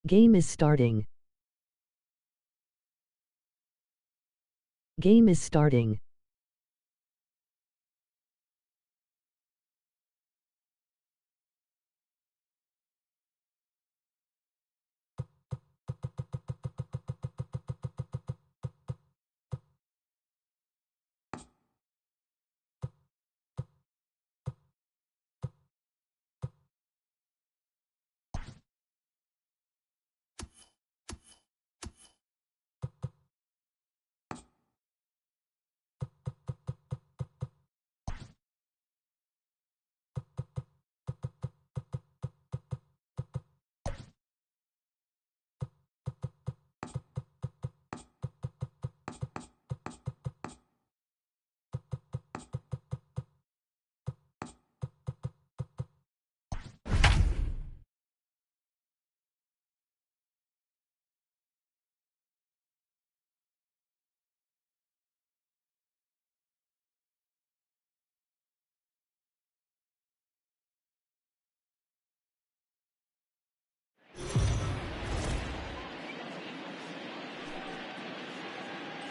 Game is starting. Game is starting.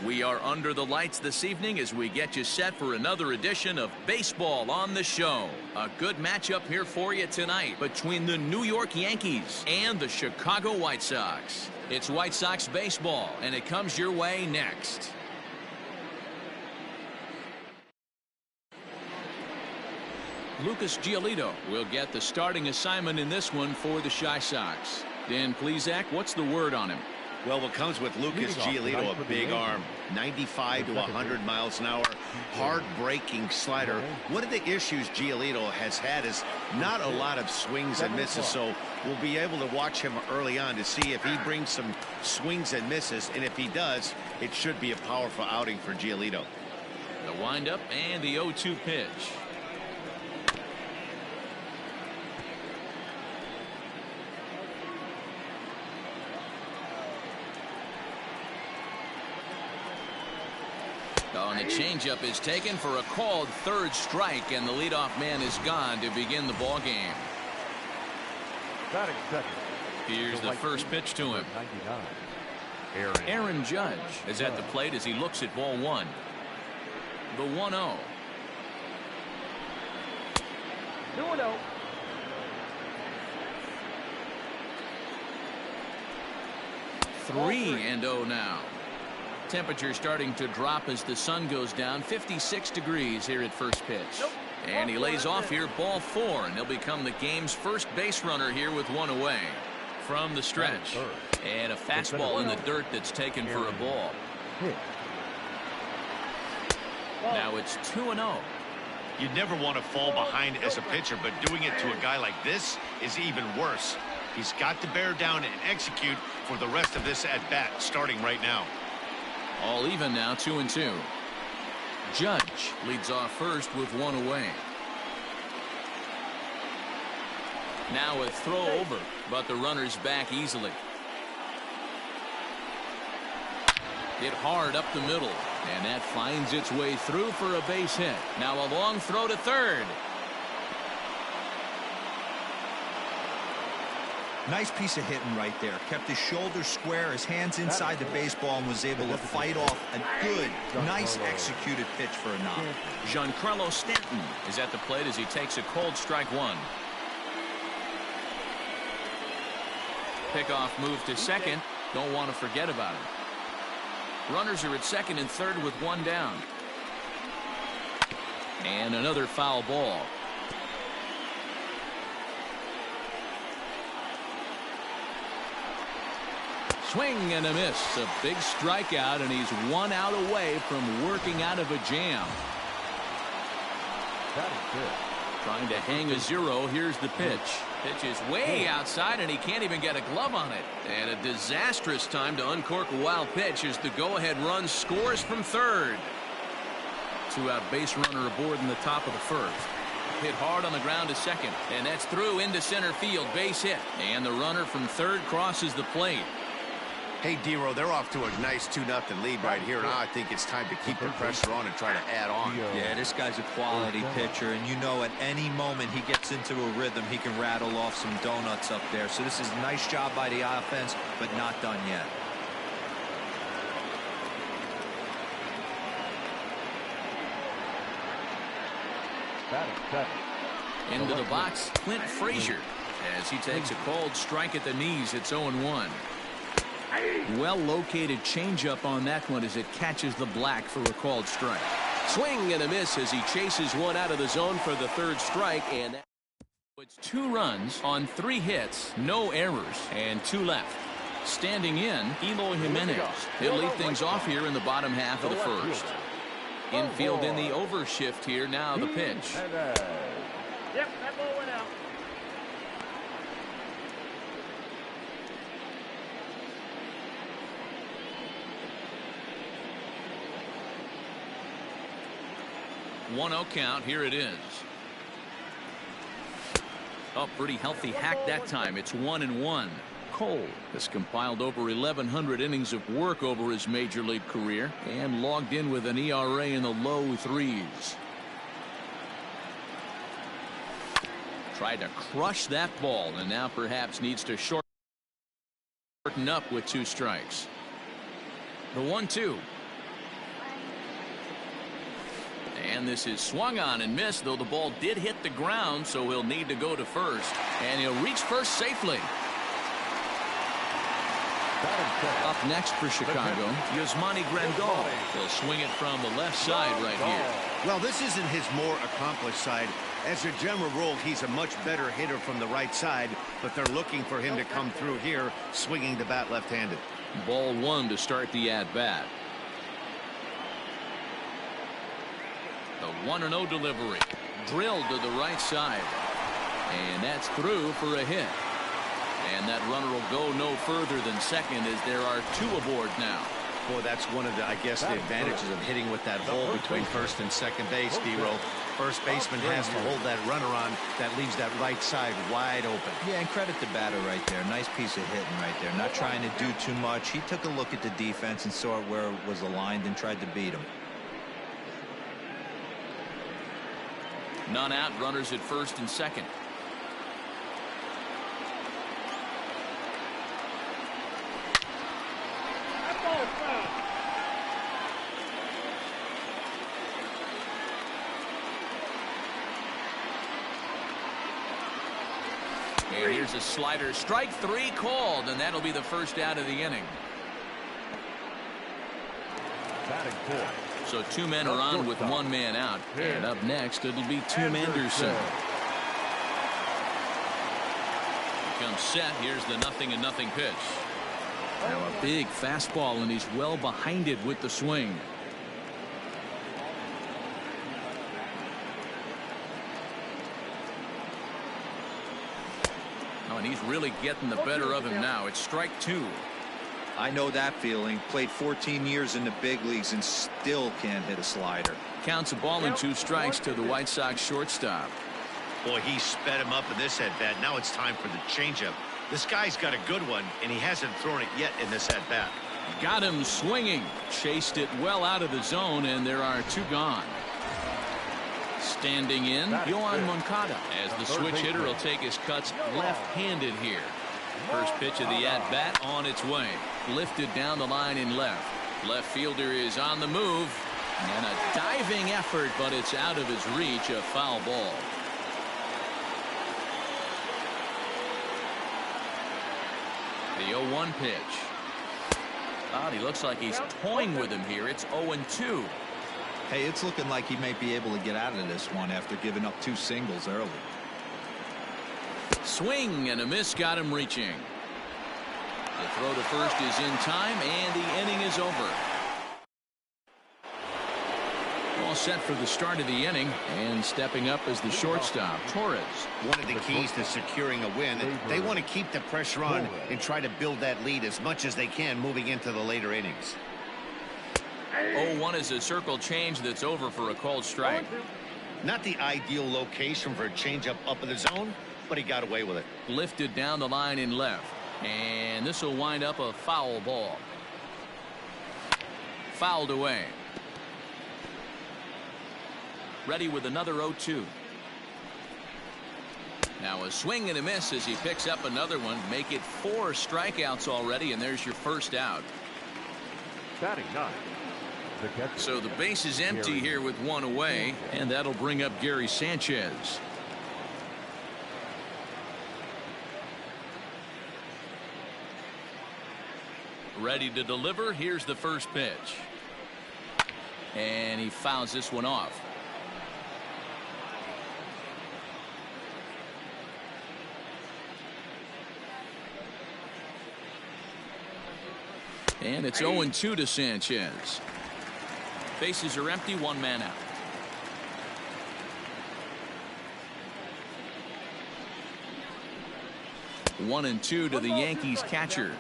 We are under the lights this evening as we get you set for another edition of Baseball on the Show. A good matchup here for you tonight between the New York Yankees and the Chicago White Sox. It's White Sox baseball, and it comes your way next. Lucas Giolito will get the starting assignment in this one for the Chi Sox. Dan Plesac, what's the word on him? Well, what comes with Lucas Giolito, a big arm, 95 to 100 miles an hour, hard-breaking slider. One of the issues Giolito has had is not a lot of swings and misses, so we'll be able to watch him early on to see if he brings some swings and misses, and if he does, it should be a powerful outing for Giolito. The windup and the 0-2 pitch. Oh, and the changeup is taken for a called third strike, and the leadoff man is gone to begin the ball game. Here's the first pitch to him. Aaron Judge is at the plate as he looks at ball one. The 1-0. 2-0. Three and 0 now. Temperature starting to drop as the sun goes down. 56 degrees here at first pitch. And he lays off here, ball 4, and he'll become the game's first base runner here with one away. From the stretch. And a fastball in the dirt that's taken for a ball. Now it's 2-0. You never want to fall behind as a pitcher, but doing it to a guy like this is even worse. He's got to bear down and execute for the rest of this at-bat starting right now. All even now, 2-2. Judge leads off first with one away. Now a throw over, but the runner's back easily. Hit hard up the middle, and that finds its way through for a base hit. Now a long throw to third. Nice piece of hitting right there. Kept his shoulders square, his hands inside the baseball, and was able to fight off a good, nice executed pitch for a knock. Giancarlo Stanton is at the plate as he takes a cold strike one. Pickoff move to second. Don't want to forget about it. Runners are at second and third with one down. And another foul ball. Swing and a miss. A big strikeout, and he's 1 out away from working out of a jam. That is good. Trying to hang a 0. Here's the pitch. Pitch is way outside, and he can't even get a glove on it. And a disastrous time to uncork a wild pitch as the go-ahead run scores from third. 2-out base runner aboard in the top of the first. Hit hard on the ground to second, and that's through into center field. Base hit, and the runner from third crosses the plate. Hey, D-Row, they're off to a nice 2-0 lead right here. Now I think it's time to keep the pressure on and try to add on. Yeah, this guy's a quality pitcher, and you know at any moment he gets into a rhythm, he can rattle off some donuts up there. So this is a nice job by the offense, but not done yet. Into the box, Clint Frazier, as he takes a cold strike at the knees. It's 0-1. Well-located changeup on that one as it catches the black for a called strike. Swing and a miss as he chases one out of the zone for the third strike, and it's 2 runs on 3 hits, no errors, and 2 left. Standing in, Eloy Jimenez. He'll lead things off here in the bottom half of the first. Infield in the overshift here. Now the pitch. Yep, that ball went out. One-0 count. Here it is. Oh, pretty healthy hack that time. It's 1-1. Cole has compiled over 1,100 innings of work over his major league career and logged in with an ERA in the low 3s. Tried to crush that ball and now perhaps needs to shorten up with 2 strikes. The 1-2. And this is swung on and missed, though the ball did hit the ground, so he'll need to go to first. And he'll reach first safely. Up next for Chicago, Yasmani Grandal. He'll swing it from the left side right here. Well, this isn't his more accomplished side. As a general rule, he's a much better hitter from the right side, but they're looking for him to come through here, swinging the bat left-handed. Ball 1 to start the at-bat. The 1-0 delivery. Drilled to the right side. And that's through for a hit. And that runner will go no further than second as there are 2 aboard now. Boy, that's one of the, I guess, the advantages of hitting with that hole between first and second base, D-Row. First baseman has to hold that runner on. That leaves that right side wide open. Yeah, and credit the batter right there. Nice piece of hitting right there. Not trying to do too much. He took a look at the defense and saw where it was aligned and tried to beat him. None out, runners at first and second. And here's a slider. Strike 3 called, and that'll be the first out of the inning. So 2 men are on with 1 man out. And up next, it'll be Tim Anderson. Comes set. Here's the 0-0 pitch. Now a big fastball, and he's well behind it with the swing. Oh, and he's really getting the better of him now. It's strike 2. I know that feeling. Played 14 years in the big leagues and still can't hit a slider. Counts a ball and 2 strikes to the White Sox shortstop. Boy, he sped him up in this at-bat. Now it's time for the changeup. This guy's got a good one, and he hasn't thrown it yet in this at-bat. Got him swinging. Chased it well out of the zone, and there are 2 gone. Standing in, Yohan Moncada, as the switch hitter will take his cuts left-handed here. First pitch of the at-bat on its way. Lifted down the line in left. Left fielder is on the move. And a diving effort, but it's out of his reach. A foul ball. The 0-1 pitch. He looks like he's toying with him here. It's 0-2. Hey, it's looking like he may be able to get out of this one after giving up 2 singles early. Swing and a miss got him reaching. The throw to first is in time, and the inning is over. All set for the start of the inning, and stepping up as the shortstop, Torres. One of the keys to securing a win, they want to keep the pressure on and try to build that lead as much as they can moving into the later innings. 0-1 is a circle change that's over for a called strike. Not the ideal location for a changeup up in the zone, but he got away with it. Lifted down the line in left. And this will wind up a foul ball. Fouled away. Ready with another 0-2. Now a swing and a miss as he picks up another one. Make it 4 strikeouts already, and there's your first out. Batting 9. So the base is empty here with 1 away, and that'll bring up Gary Sanchez. Ready to deliver. Here's the first pitch. And he fouls this one off. And it's 0-2 to Sanchez. Bases are empty, 1 man out. One and 2 to the Yankees catcher.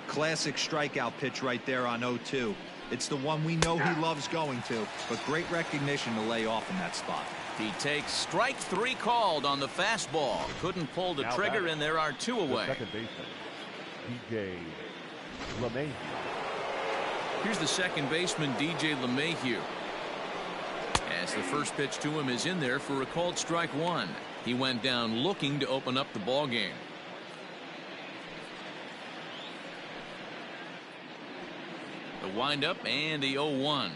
Classic strikeout pitch right there on 0-2. It's the one we know he loves going to, but great recognition to lay off in that spot. He takes strike 3 called on the fastball. Couldn't pull the trigger, and there are 2 away. Second baseman, DJ LeMahieu. Here's the second baseman, DJ LeMahieu. As the first pitch to him is in there for a called strike 1. He went down looking to open up the ball game. The windup and the 0-1.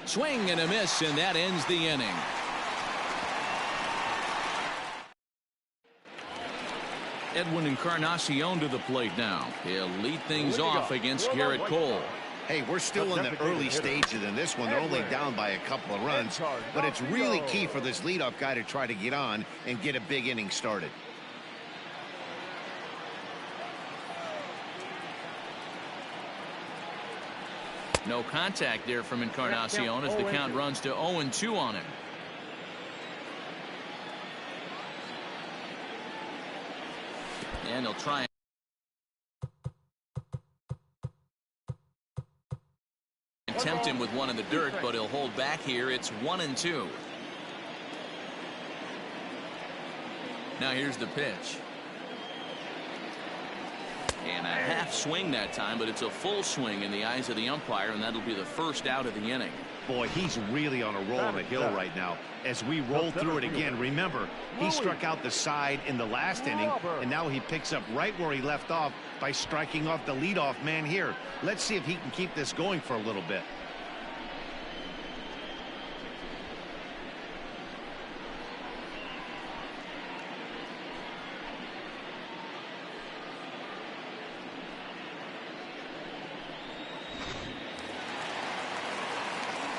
Swing and a miss, and that ends the inning. Edwin Encarnacion to the plate now. He'll lead things off against Garrett Cole. Hey, we're still in the early stages in this one. They're only down by a couple of runs, but it's really key for this leadoff guy to try to get on and get a big inning started. No contact there from Encarnacion as the count runs to 0-2 on him. And he'll try and tempt him with one in the dirt, but he'll hold back here. It's 1-2. Now here's the pitch. And a half swing that time, but it's a full swing in the eyes of the umpire, and that'll be the first out of the inning. Boy, he's really on a roll on the hill right now. As we roll through it again, remember, he struck out the side in the last inning, and now he picks up right where he left off by striking off the leadoff man here. Let's see if he can keep this going for a little bit.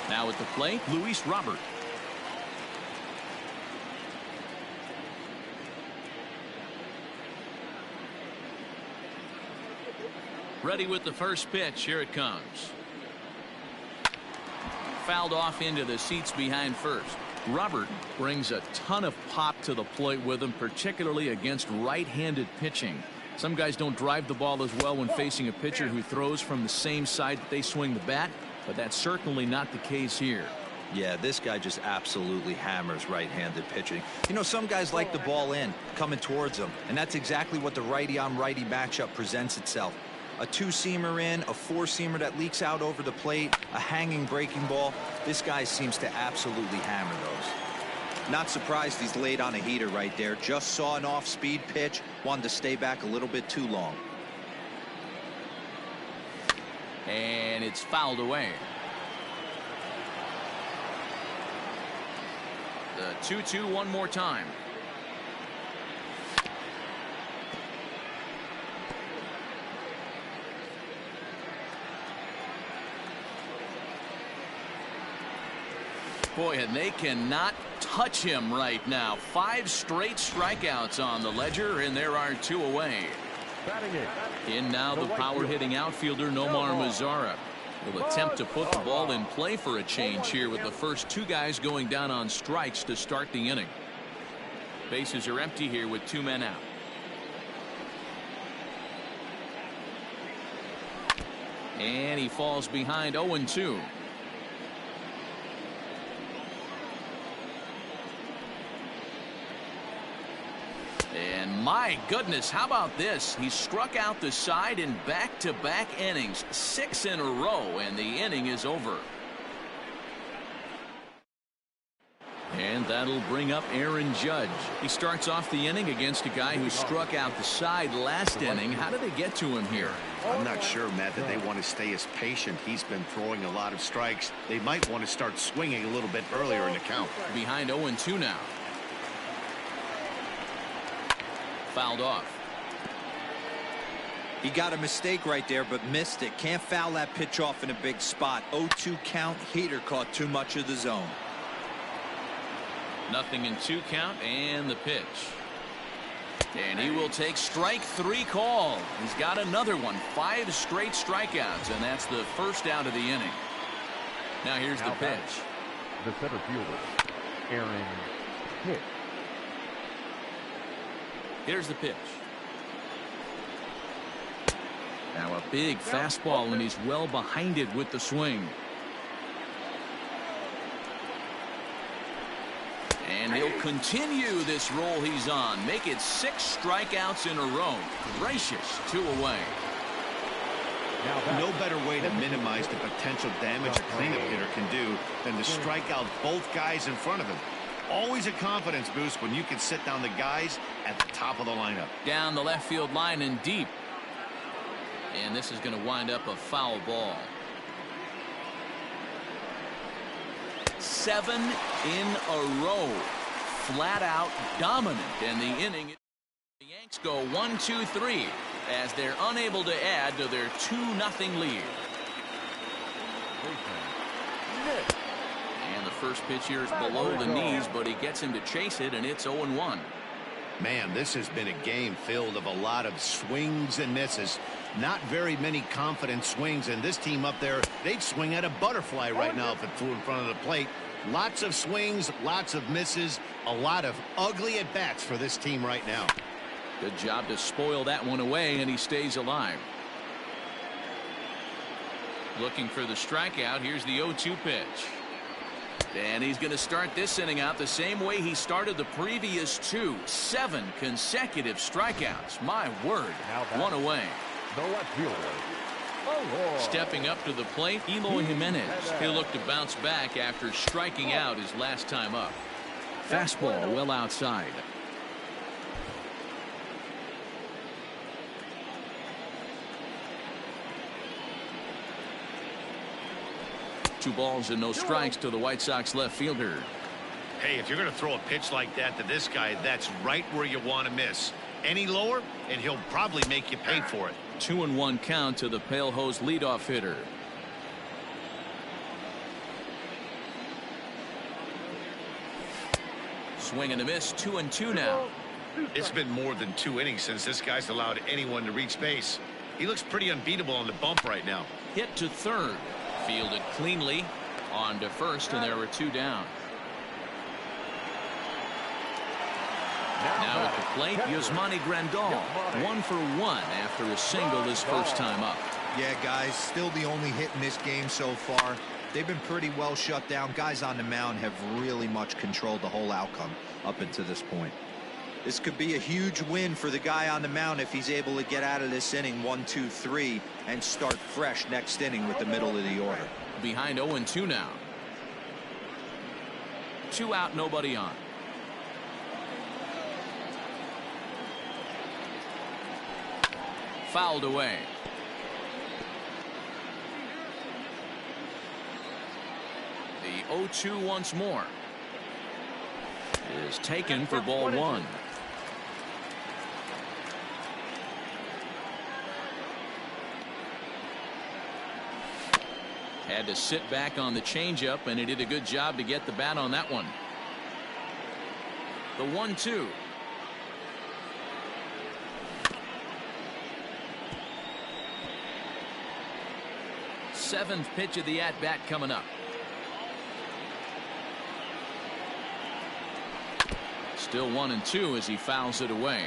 Now at the plate, Luis Robert. Ready with the first pitch. Here it comes. Fouled off into the seats behind first. Robert brings a ton of pop to the plate with him, particularly against right-handed pitching. Some guys don't drive the ball as well when facing a pitcher who throws from the same side that they swing the bat, but that's certainly not the case here. Yeah, this guy just absolutely hammers right-handed pitching. You know, some guys like the ball in, coming towards them, and that's exactly what the righty-on-righty matchup presents itself. A two-seamer in, a four-seamer that leaks out over the plate, a hanging breaking ball. This guy seems to absolutely hammer those. Not surprised he's laid on a heater right there. Just saw an off-speed pitch, wanted to stay back a little bit too long. And it's fouled away. The 2-2 one more time. Boy, and they cannot touch him right now. 5 straight strikeouts on the ledger, and there are 2 away. In now the power-hitting outfielder Nomar Mazara will attempt to put the ball in play for a change here with the first 2 guys going down on strikes to start the inning. Bases are empty here with 2 men out. And he falls behind 0-2. And my goodness, how about this? He struck out the side in back-to-back innings, 6 in a row, and the inning is over. And that'll bring up Aaron Judge. He starts off the inning against a guy who struck out the side last inning. How did they get to him here? I'm not sure, Matt, that they want to stay as patient. He's been throwing a lot of strikes. They might want to start swinging a little bit earlier in the count. Behind 0-2 now. Fouled off. He got a mistake right there, but missed it. Can't foul that pitch off in a big spot. 0-2 count. Heater caught too much of the zone. 0-2 count, and the pitch. And he will take strike 3 call. He's got another one. 5 straight strikeouts, and that's the first out of the inning. Now here's the pitch. The center fielder, Aaron Hicks. Here's the pitch. Now a big fastball, and he's well behind it with the swing. And he'll continue this roll he's on. Make it 6 strikeouts in a row. Gracious, 2 away. No better way to minimize the potential damage a cleanup hitter can do than to strike out both guys in front of him. Always a confidence boost when you can sit down the guys at the top of the lineup. Down the left field line and deep. And this is going to wind up a foul ball. 7 in a row. Flat out dominant. And the inning, the Yanks go 1-2-3 as they're unable to add to their 2-0 lead. And the first pitch here is below the knees, but he gets him to chase it, and it's 0-1. Man, this has been a game filled of a lot of swings and misses. Not very many confident swings, and this team up there, they'd swing at a butterfly right now if it flew in front of the plate. Lots of swings, lots of misses, a lot of ugly at-bats for this team right now. Good job to spoil that one away, and he stays alive. Looking for the strikeout. Here's the 0-2 pitch. And he's going to start this inning out the same way he started the previous 2. 7 consecutive strikeouts. My word. 1 away. The left fielder, Stepping up to the plate, Eloy Jimenez. He'll look to bounce back after striking out his last time up. Fastball well outside. Two balls and no strikes to the White Sox left fielder. Hey, if you're going to throw a pitch like that to this guy, that's right where you want to miss. Any lower, and he'll probably make you pay for it. 2-1 count to the Pale Hose leadoff hitter. Swing and a miss. 2-2 now. It's been more than 2 innings since this guy's allowed anyone to reach base. He looks pretty unbeatable on the bump right now. Hit to third. Fielded cleanly. On to first, and there were 2 down. Now at the plate, Yasmani Grandal. 1 for 1 after a single his first time up. Yeah, guys, still the only hit in this game so far. They've been pretty well shut down. Guys on the mound have really much controlled the whole outcome up until this point. This could be a huge win for the guy on the mound if he's able to get out of this inning 1-2-3 and start fresh next inning with the middle of the order. Behind 0-2 now. 2 out, nobody on. Fouled away. The 0-2 once more is taken for ball 1. Had to sit back on the changeup, and he did a good job to get the bat on that one. The 1-2. Seventh pitch of the at-bat coming up. Still 1-2 as he fouls it away.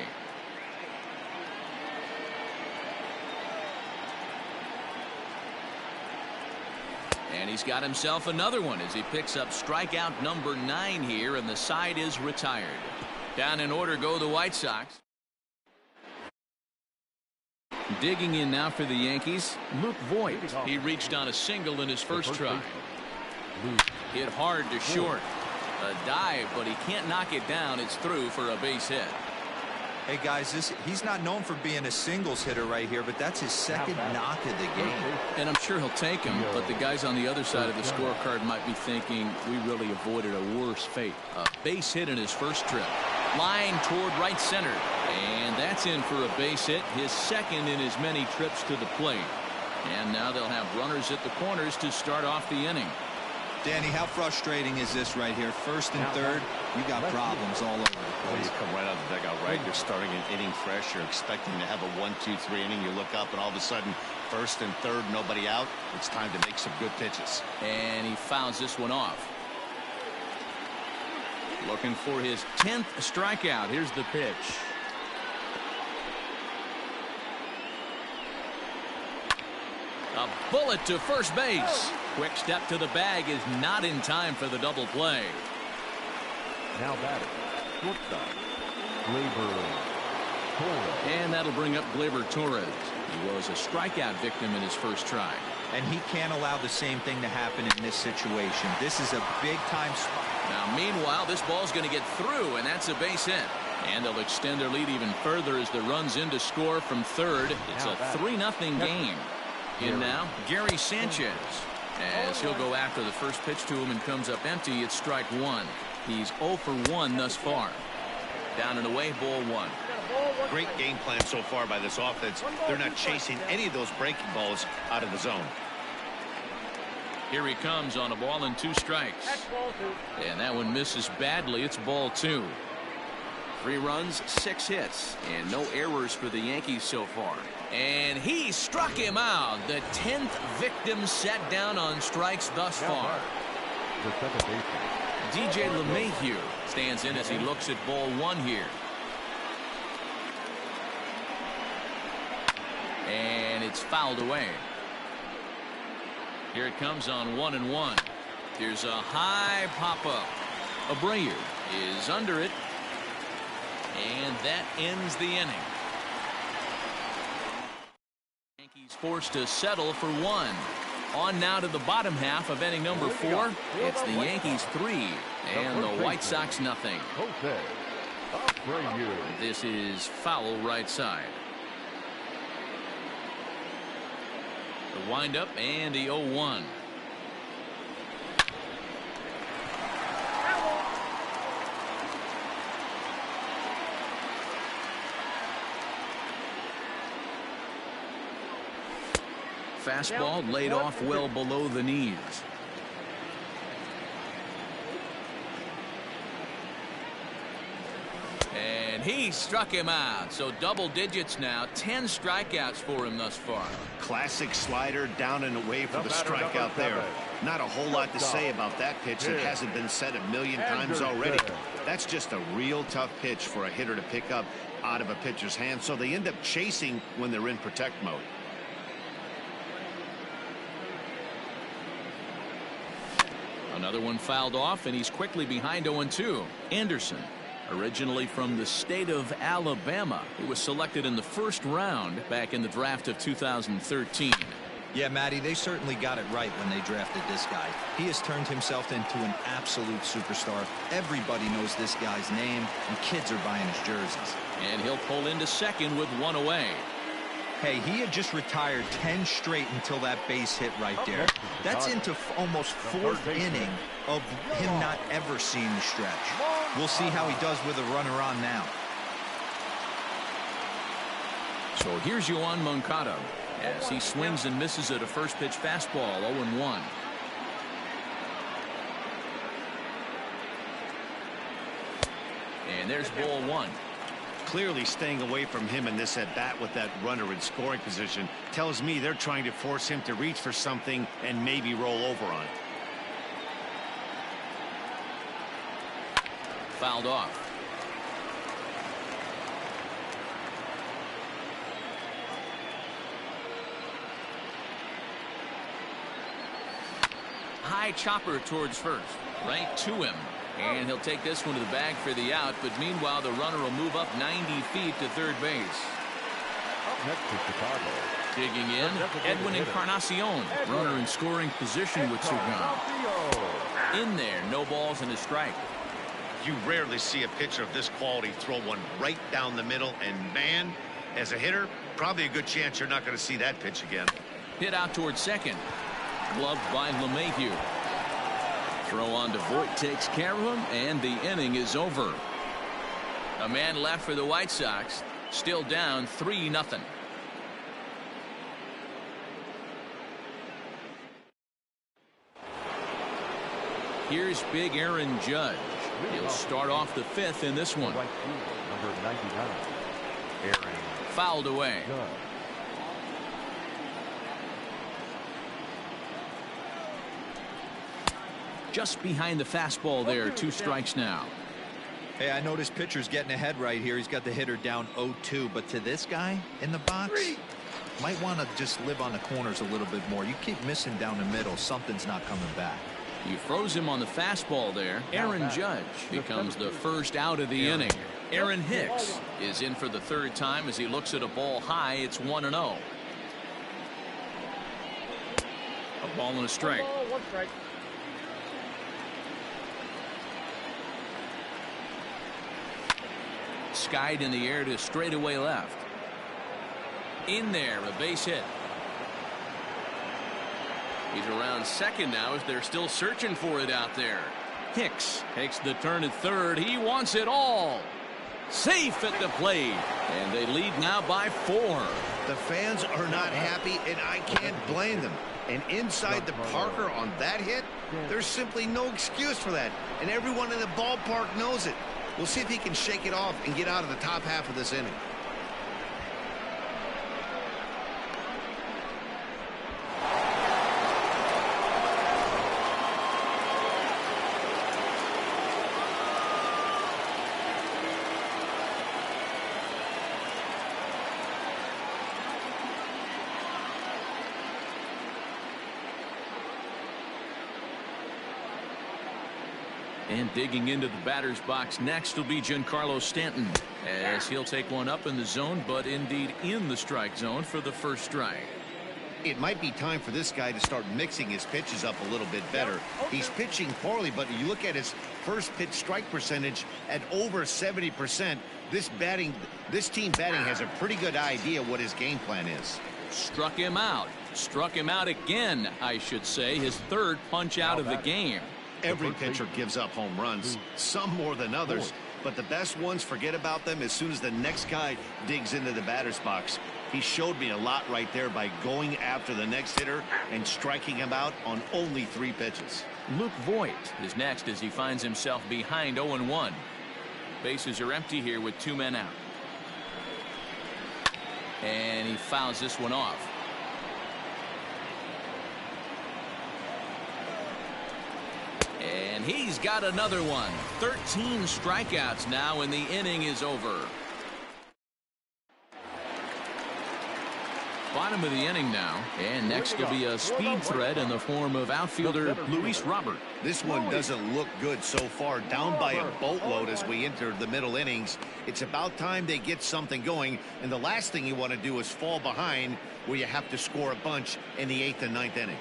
And he's got himself another one as he picks up strikeout number 9 here, and the side is retired. Down in order go the White Sox. Digging in now for the Yankees, Luke Voigt. He reached on a single in his first try. Hit hard to short. A dive, but he can't knock it down. It's through for a base hit. Hey guys, he's not known for being a singles hitter right here, but that's his second knock of the game. And I'm sure he'll take him, but the guys on the other side of the scorecard might be thinking we really avoided a worse fate. A base hit in his first trip. Line toward right center. And that's in for a base hit, his second in as many trips to the plate. And now they'll have runners at the corners to start off the inning. Danny, how frustrating is this right here? First and third, you got problems all over the Well, place. you come right out of the dugout, right? You're starting an inning fresh. You're expecting to have a 1-2-3 inning. You look up, and all of a sudden, first and third, nobody out. It's time to make some good pitches. And he fouls this one off. Looking for his 10th strikeout. Here's the pitch. A bullet to first base. Quick step to the bag is not in time for the double play. Now batting, shortstop, Gleyber Torres. And that'll bring up Gleyber Torres. He was a strikeout victim in his first try. And he can't allow the same thing to happen in this situation. This is a big-time spot. Now, meanwhile, this ball's going to get through, and that's a base hit. And they'll extend their lead even further as the run's in to score from third. It's a 3-0 game. In now, Gary Sanchez. As he'll go after the first pitch to him and comes up empty, it's strike one. He's 0 for 1 thus far. Down and away, ball 1. Great game plan so far by this offense. They're not chasing any of those breaking balls out of the zone. Here he comes on a ball and 2 strikes. And that one misses badly. It's ball 2. 3 runs, 6 hits, and no errors for the Yankees so far. And he struck him out. The 10th victim set down on strikes thus far. The second baseman, DJ LeMahieu stands in as he looks at ball 1 here. And it's fouled away. Here it comes on 1-1. Here's a high pop-up. Abreu is under it. And that ends the inning. Yankees forced to settle for 1. On now to the bottom half of inning number 4. It's the Yankees 3 and the White Sox nothing. Jose Abreu. This is foul right side. The windup and the 0-1. Fastball laid off well below the knees. And he struck him out. So double digits now. 10 strikeouts for him thus far. Classic slider down and away for the strikeout there. Not a whole lot to say about that pitch. It hasn't been said a million times already. That's just a real tough pitch for a hitter to pick up out of a pitcher's hand. So they end up chasing when they're in protect mode. Another one fouled off, and he's quickly behind 0-2. Anderson, originally from the state of Alabama. He was selected in the first round back in the draft of 2013. Yeah, Matty, they certainly got it right when they drafted this guy. He has turned himself into an absolute superstar. Everybody knows this guy's name, and kids are buying his jerseys. And he'll pull into second with 1 away. Hey, he had just retired 10 straight until that base hit right there. That's into almost 4th inning of him not ever seeing the stretch. We'll see how he does with a runner on now. So here's Yoan Moncada as he swings and misses at a first pitch fastball. 0-1. And there's ball 1. Clearly staying away from him in this at bat with that runner in scoring position tells me they're trying to force him to reach for something and maybe roll over on it. Fouled off. High chopper towards first. Right to him. And he'll take this one to the bag for the out. But meanwhile, the runner will move up 90 feet to third base. Up next to Chicago. Digging in, Edwin Encarnacion. Runner in scoring position with two gone. In there, no balls and a strike. You rarely see a pitcher of this quality throw one right down the middle, and man, as a hitter, probably a good chance you're not going to see that pitch again. Hit out towards second. Gloved by LeMahieu. Throw on to Voit takes care of him, and the inning is over. A man left for the White Sox, still down 3-0. Here's big Aaron Judge. He'll start off the fifth in this one. Right field, number 99. Aaron. Fouled away. Judge. Just behind the fastball there. 2 strikes now. Hey, I noticed pitcher's getting ahead right here. He's got the hitter down 0-2, but to this guy in the box, might want to just live on the corners a little bit more. You keep missing down the middle, something's not coming back. You froze him on the fastball there. Aaron Judge becomes the first out of the inning. Aaron Hicks is in for the third time as he looks at a ball high. It's 1-0. A ball and a strike. One strike. Skied in the air to straightaway left. In there, a base hit. He's around second now as they're still searching for it out there. Hicks takes the turn at third. He wants it all. Safe at the plate. And they lead now by 4. The fans are not happy, and I can't blame them. And inside the Parker on that hit, there's simply no excuse for that. And everyone in the ballpark knows it. We'll see if he can shake it off and get out of the top half of this inning. And digging into the batter's box next will be Giancarlo Stanton, as he'll take one up in the zone, but indeed in the strike zone for the first strike. It might be time for this guy to start mixing his pitches up a little bit better. He's pitching poorly, but you look at his first pitch strike percentage at over 70%. This team batting has a pretty good idea what his game plan is. Struck him out. Struck him out again, I should say. His third punch out of the game. Every pitcher gives up home runs, some more than others, but the best ones forget about them as soon as the next guy digs into the batter's box. He showed me a lot right there by going after the next hitter and striking him out on only 3 pitches. Luke Voit is next as he finds himself behind 0-1. Bases are empty here with 2 men out. And he fouls this one off. And he's got another one. 13 strikeouts now, and the inning is over. Bottom of the inning now, and next will be a speed threat in the form of outfielder Luis Robert. This one doesn't look good so far, down by a boatload as we enter the middle innings. It's about time they get something going, and the last thing you want to do is fall behind where you have to score a bunch in the 8th and 9th inning.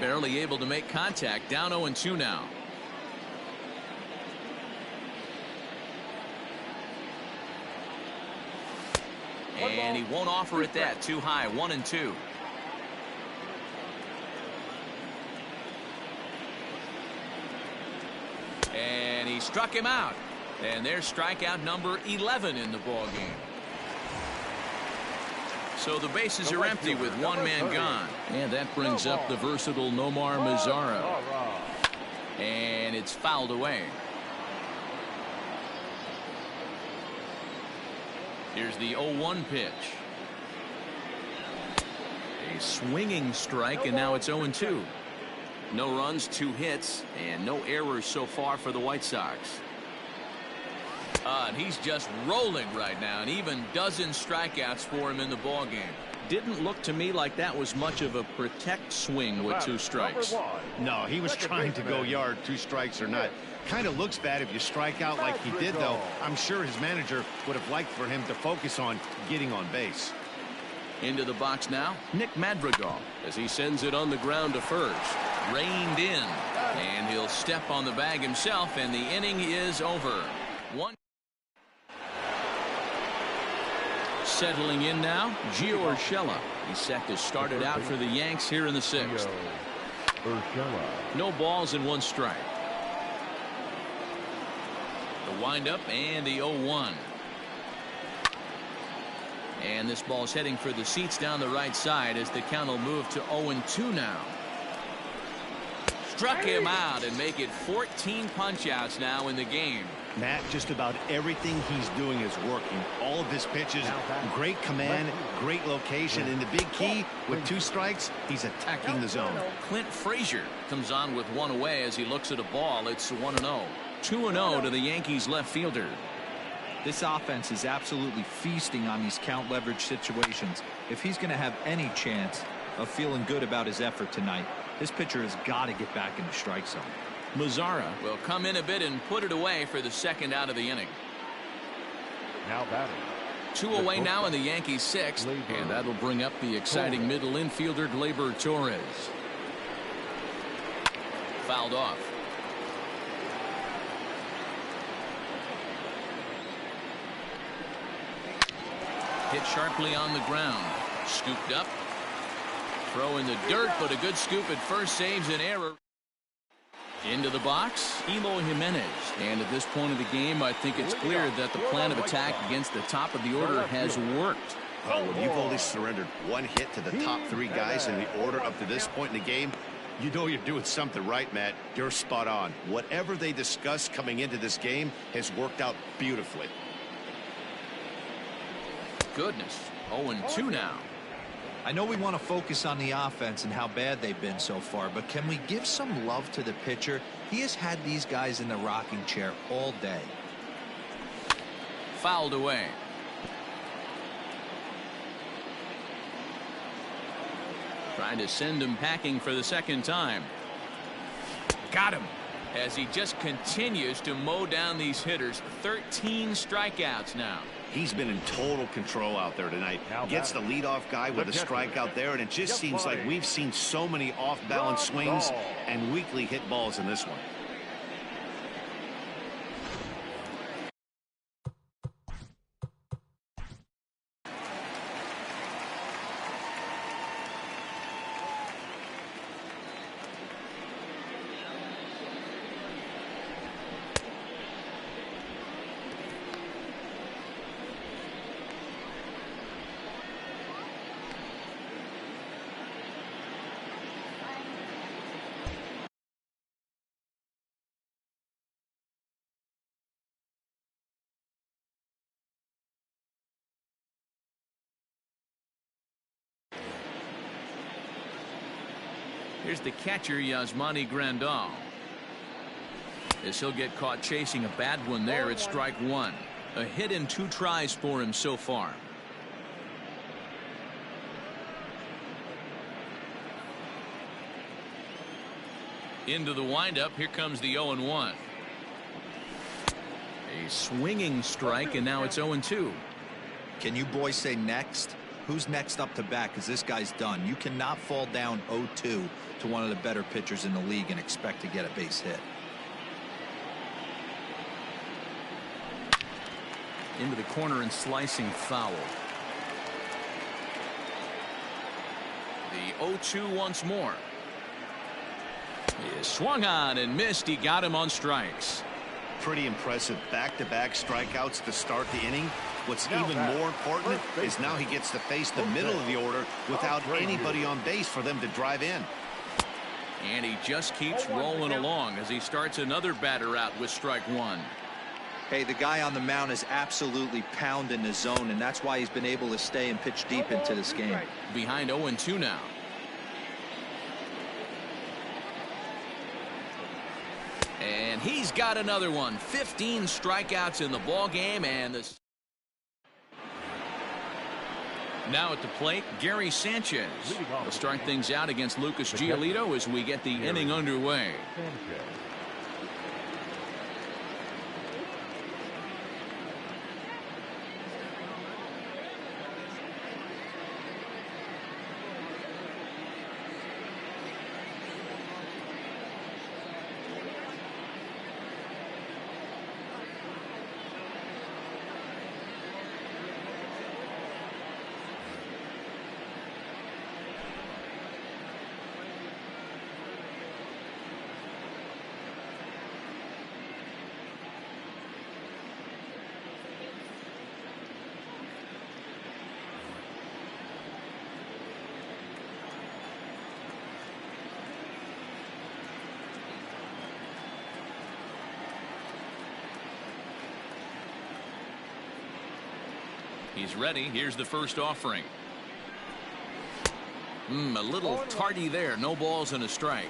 Barely able to make contact, down 0-2 now. And he won't offer it that. Too high. 1-2. And he struck him out. And there's strikeout number 11 in the ballgame. So the bases are empty with 1 man gone. And that brings up the versatile Nomar Mazara. And it's fouled away. Here's the 0-1 pitch. A swinging strike, and now it's 0-2. No runs, 2 hits, and no errors so far for the White Sox. And he's just rolling right now, and even dozen strikeouts for him in the ball game. Didn't look to me like that was much of a protect swing with 2 strikes. No, he was trying to go yard, 2 strikes or not. Kind of looks bad if you strike out like he did, though. I'm sure his manager would have liked for him to focus on getting on base. Into the box now, Nick Madrigal, as he sends it on the ground to first. Reined in, and he'll step on the bag himself, and the inning is over. Settling in now, Giolito. He's set to start it out for the Yanks here in the 6th. No balls and 1 strike. The windup and the 0-1. And this ball's heading for the seats down the right side as the count will move to 0-2 now. Struck him out and make it 14 punch-outs now in the game. Matt, just about everything he's doing is working. All of his pitches, great command, great location, and the big key, with 2 strikes, he's attacking the zone. Clint Frazier comes on with 1 away as he looks at a ball. It's 1-0. 2-0 to the Yankees left fielder. This offense is absolutely feasting on these count leverage situations. If he's going to have any chance of feeling good about his effort tonight, this pitcher has got to get back in the strike zone. Mazzara will come in a bit and put it away for the 2nd out of the inning. Now batting. 2 away now in the Yankees 6th, and that'll bring up the exciting middle infielder Gleyber Torres. Fouled off. Hit sharply on the ground. Scooped up. Throw in the dirt, but a good scoop at first saves an error. Into the box, Elo Jimenez. And at this point of the game, I think it's clear that the plan of attack against the top of the order has worked. Oh, when you've only surrendered 1 hit to the top 3 guys in the order up to this point in the game, you know you're doing something right, Matt. You're spot on. Whatever they discussed coming into this game has worked out beautifully. Goodness, 0-2 now. I know we want to focus on the offense and how bad they've been so far, but can we give some love to the pitcher? He has had these guys in the rocking chair all day. Fouled away. Trying to send him packing for the 2nd time. Got him. As he just continues to mow down these hitters. 13 strikeouts now. He's been in total control out there tonight. Gets the leadoff guy with a strikeout there, and it just seems like we've seen so many off-balance swings and weakly hit balls in this one. Here's the catcher, Yasmani Grandal. As he'll get caught chasing a bad one there at strike 1. A hit in 2 tries for him so far. Into the windup. Here comes the 0-1. A swinging strike, and now it's 0-2. Can you boys say next? Who's next up to bat? Because this guy's done. You cannot fall down 0-2 to one of the better pitchers in the league and expect to get a base hit. Into the corner and slicing foul. The 0-2 once more. He swung on and missed. He got him on strikes. Pretty impressive back-to-back strikeouts to start the inning. What's even more important is now he gets to face the middle of the order without anybody on base for them to drive in. And he just keeps rolling along as he starts another batter out with strike 1. Hey, the guy on the mound is absolutely pounding the zone, and that's why he's been able to stay and pitch deep into this game. Behind 0-2 now. And he's got another one. 15 strikeouts in the ball game, and this. Now at the plate, Gary Sanchez will start things out against Lucas Giolito as we get the inning underway. He's ready. Here's the first offering. A little tardy there. No balls and a strike.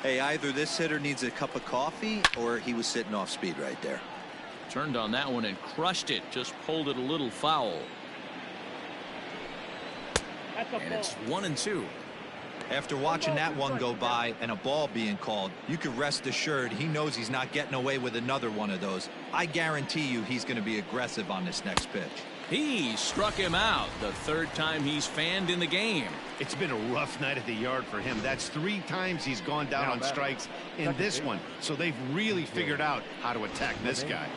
Hey, either this hitter needs a cup of coffee or he was sitting off speed right there. Turned on that one and crushed it. Just pulled it a little foul. And it's 1-2. After watching that one go by and a ball being called, you can rest assured he knows he's not getting away with another one of those. I guarantee you he's going to be aggressive on this next pitch. He struck him out the third time he's fanned in the game. It's been a rough night at the yard for him. That's 3 times he's gone down on strikes in this one. So they've really figured out how to attack this guy.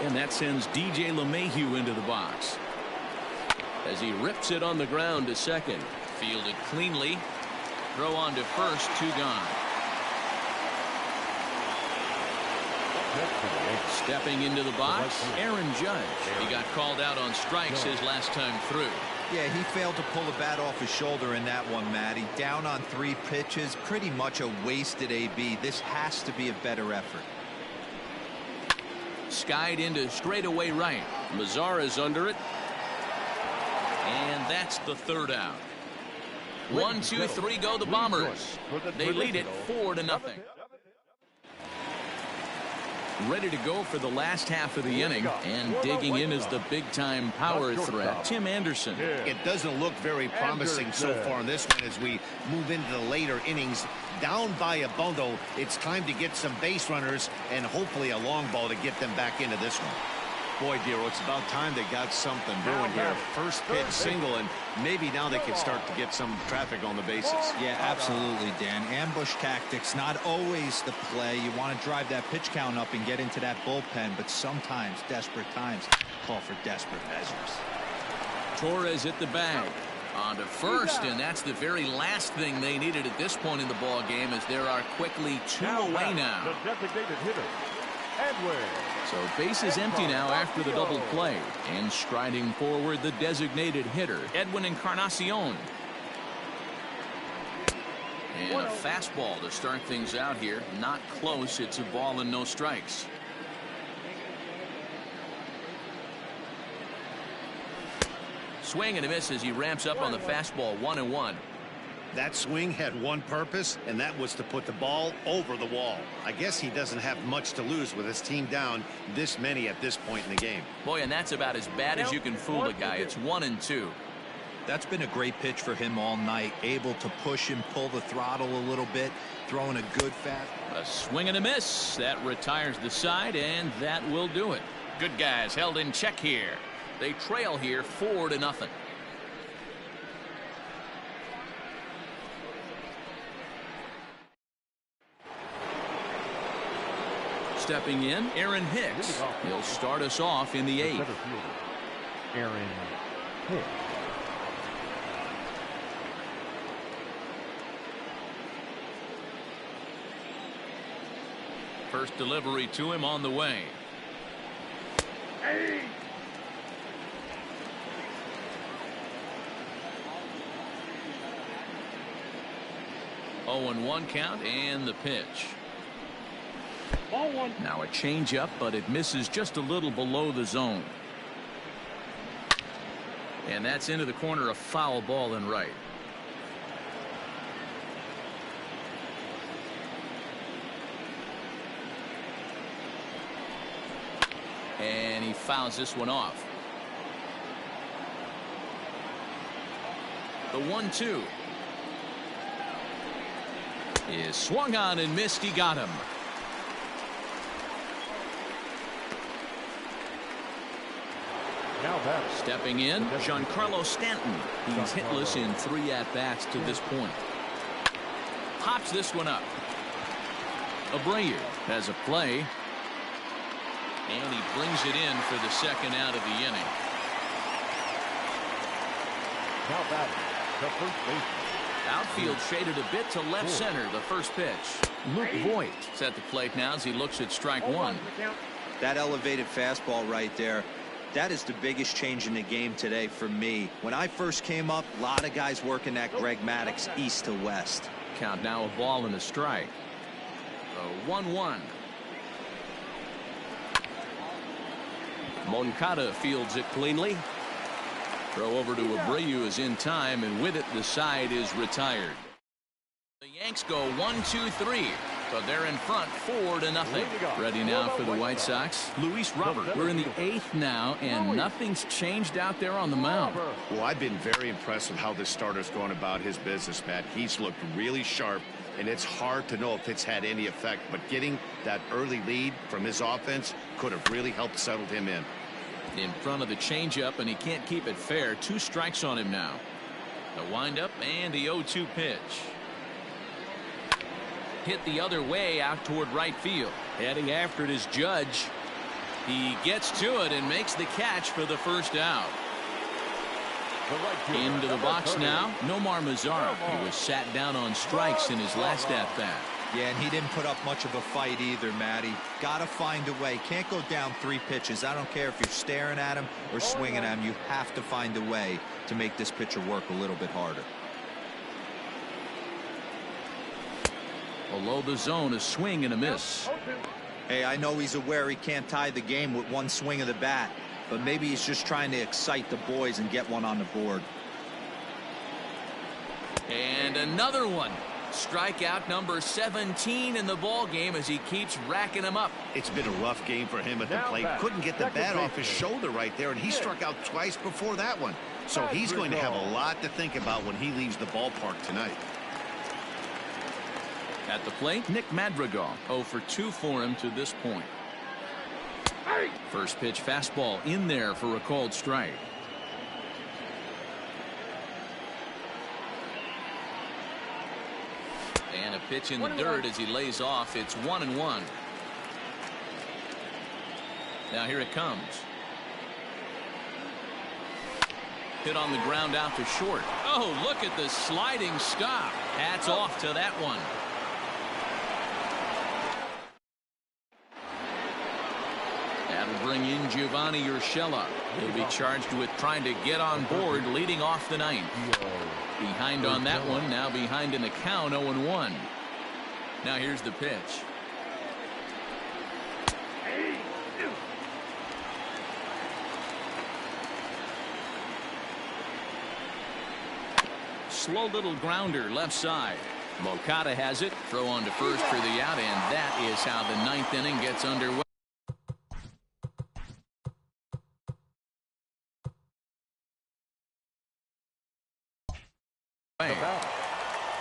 And that sends DJ LeMahieu into the box as he rips it on the ground to second. Fielded cleanly. Throw on to first. 2 gone. Stepping into the box, Aaron Judge. He got called out on strikes his last time through. Yeah, he failed to pull the bat off his shoulder in that one, Matty. Down on 3 pitches, pretty much a wasted AB. This has to be a better effort. Skied into straightaway right. Mazara's under it. And that's the 3rd out. 1, 2, 3 go the Bombers. They lead it 4-0. Ready to go for the last half of the inning, and digging in is the big-time power threat, Tim Anderson. It doesn't look very promising so far in this one as we move into the later innings. Down by a bundle, it's time to get some base runners and hopefully a long ball to get them back into this one. Boy, Dero, it's about time they got something doing here. First pitch single, and maybe now they can start to get some traffic on the bases. Yeah, absolutely, Dan. Ambush tactics, not always the play. You want to drive that pitch count up and get into that bullpen, but sometimes, desperate times, call for desperate measures. Torres at the bag. On to first, and that's the very last thing they needed at this point in the ball game, as there are quickly 2 away now. The designated hitter, Edwin. So base is empty now after the double play, and striding forward the designated hitter, Edwin Encarnacion. And a fastball to start things out here. Not close. It's a ball and no strikes. Swing and a miss as he ramps up on the fastball. 1-1. That swing had one purpose, and that was to put the ball over the wall. I guess he doesn't have much to lose with his team down this many at this point in the game. Boy, and that's about as bad as you can fool a guy. It's 1-2. That's been a great pitch for him all night. Able to push and pull the throttle a little bit. Throwing a good fast. A swing and a miss. That retires the side, and that will do it. Good guys held in check here. They trail here 4-0. Stepping in, Aaron Hicks. He'll start us off in the 8th. Aaron Hicks. First delivery to him on the way. Hey. 0-1 count, and the pitch. Ball 1. Now a changeup, but it misses just a little below the zone. And that's into the corner, a foul ball and right. And he fouls this one off. The 1-2 is swung on and missed. He got him. Now batter. Stepping in, Giancarlo Stanton. He's hitless in 3 at-bats to this point. Pops this one up. Abreu has a play. And he brings it in for the second out of the inning. Now batting, the first baseman. Outfield shaded a bit to left center. The first pitch. Luke Voigt at the plate now as he looks at strike one. That elevated fastball right there. That is the biggest change in the game today for me. When I first came up, a lot of guys working that Greg Maddux east to west. Count now, a ball and a strike. 1-1. Moncada fields it cleanly. Throw over to Abreu is in time, and with it the side is retired. The Yanks go 1-2-3, but they're in front 4-0. Ready now for the White Sox, Luis Robert. We're in the 8th now, and nothing's changed out there on the mound. Well, I've been very impressed with how this starter's going about his business, Matt. He's looked really sharp, and it's hard to know if it's had any effect, but getting that early lead from his offense could have really helped settle him in. In front of the changeup, and he can't keep it fair. 2 strikes on him now. The windup and the 0-2 pitch. Hit the other way out toward right field. Heading after it is Judge. He gets to it and makes the catch for the first out. Into the box now, Nomar Mazara. He was sat down on strikes in his last at-bat. Yeah, and he didn't put up much of a fight either, Matty. Gotta find a way. Can't go down 3 pitches. I don't care if you're staring at him or swinging at him. You have to find a way to make this pitcher work a little bit harder. Below the zone, a swing and a miss. Hey, I know he's aware he can't tie the game with 1 swing of the bat, but maybe he's just trying to excite the boys and get one on the board. And another one. Strikeout number 17 in the ball game as he keeps racking them up. It's been a rough game for him at the plate. Couldn't get the bat off his shoulder right there, and he struck out twice before that one. So he's going to have a lot to think about when he leaves the ballpark tonight. At the plate, Nick Madrigal. 0 for 2 for him to this point. First pitch fastball in there for a called strike. And a pitch in the dirt as he lays off. It's 1-1. Now here it comes. Hit on the ground out to short. Oh, look at the sliding stop. Hats off to that one. That'll bring in Giovanni Urshela. He'll be charged with trying to get on board leading off the 9th. Behind on that one, now behind in the count, 0-1. Now here's the pitch. Slow little grounder left side. Moncada has it. Throw on to first for the out, and that is how the 9th inning gets underway.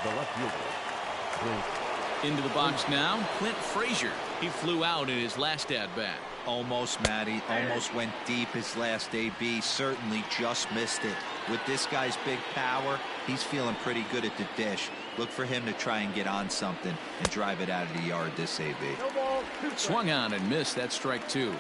The left fielder. Into the box now, Clint Frazier. He flew out in his last at-bat. Almost, Matty. Almost went deep his last AB. Certainly just missed it. With this guy's big power, he's feeling pretty good at the dish. Look for him to try and get on something and drive it out of the yard this AB. Swung on and missed. That strike 2.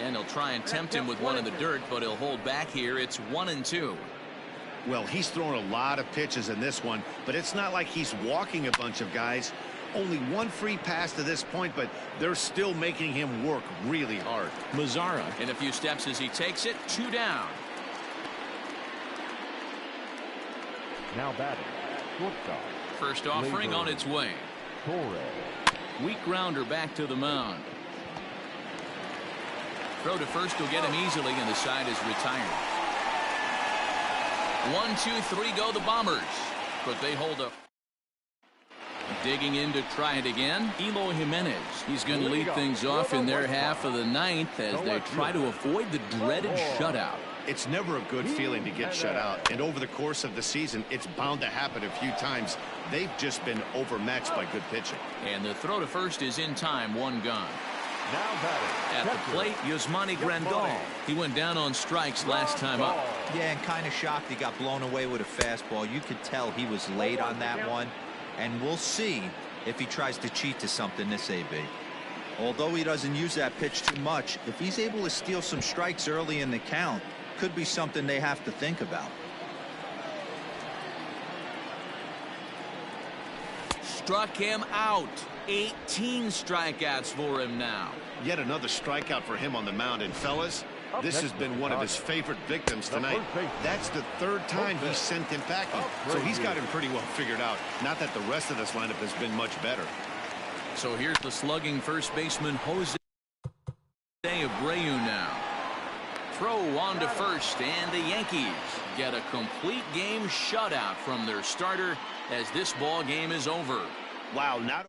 And he'll try and tempt him with one in the dirt, but he'll hold back here. It's 1-2. Well, he's thrown a lot of pitches in this one, but it's not like he's walking a bunch of guys. Only 1 free pass to this point, but they're still making him work really hard. Mazara in a few steps as he takes it. 2 down. Now batting. Shortstop. First offering on its way. Weak grounder back to the mound. Throw to first will get him easily, and the side is retired. 1, 2, 3 go the Bombers, but they hold up. Digging in to try it again, Eloy Jimenez. He's going to lead things off in their half of the ninth as they try to avoid the dreaded shutout. It's never a good feeling to get shut out, and over the course of the season, it's bound to happen a few times. They've just been overmatched by good pitching. And the throw to first is in time, one gone. At the plate, Yasmani Grandal. He went down on strikes last time up. Yeah, and kind of shocked he got blown away with a fastball. You could tell he was late on that one, and we'll see if he tries to cheat to something this AB. Although he doesn't use that pitch too much, if he's able to steal some strikes early in the count, could be something they have to think about. Struck him out. 18 strikeouts for him now. Yet another strikeout for him on the mound. And fellas, this has been one of his favorite victims tonight. That's the third time he's sent him packing. So he's got him pretty well figured out. Not that the rest of this lineup has been much better. So here's the slugging first baseman Jose Abreu now. Throw on to first, and the Yankees get a complete game shutout from their starter as this ball game is over. Wow, not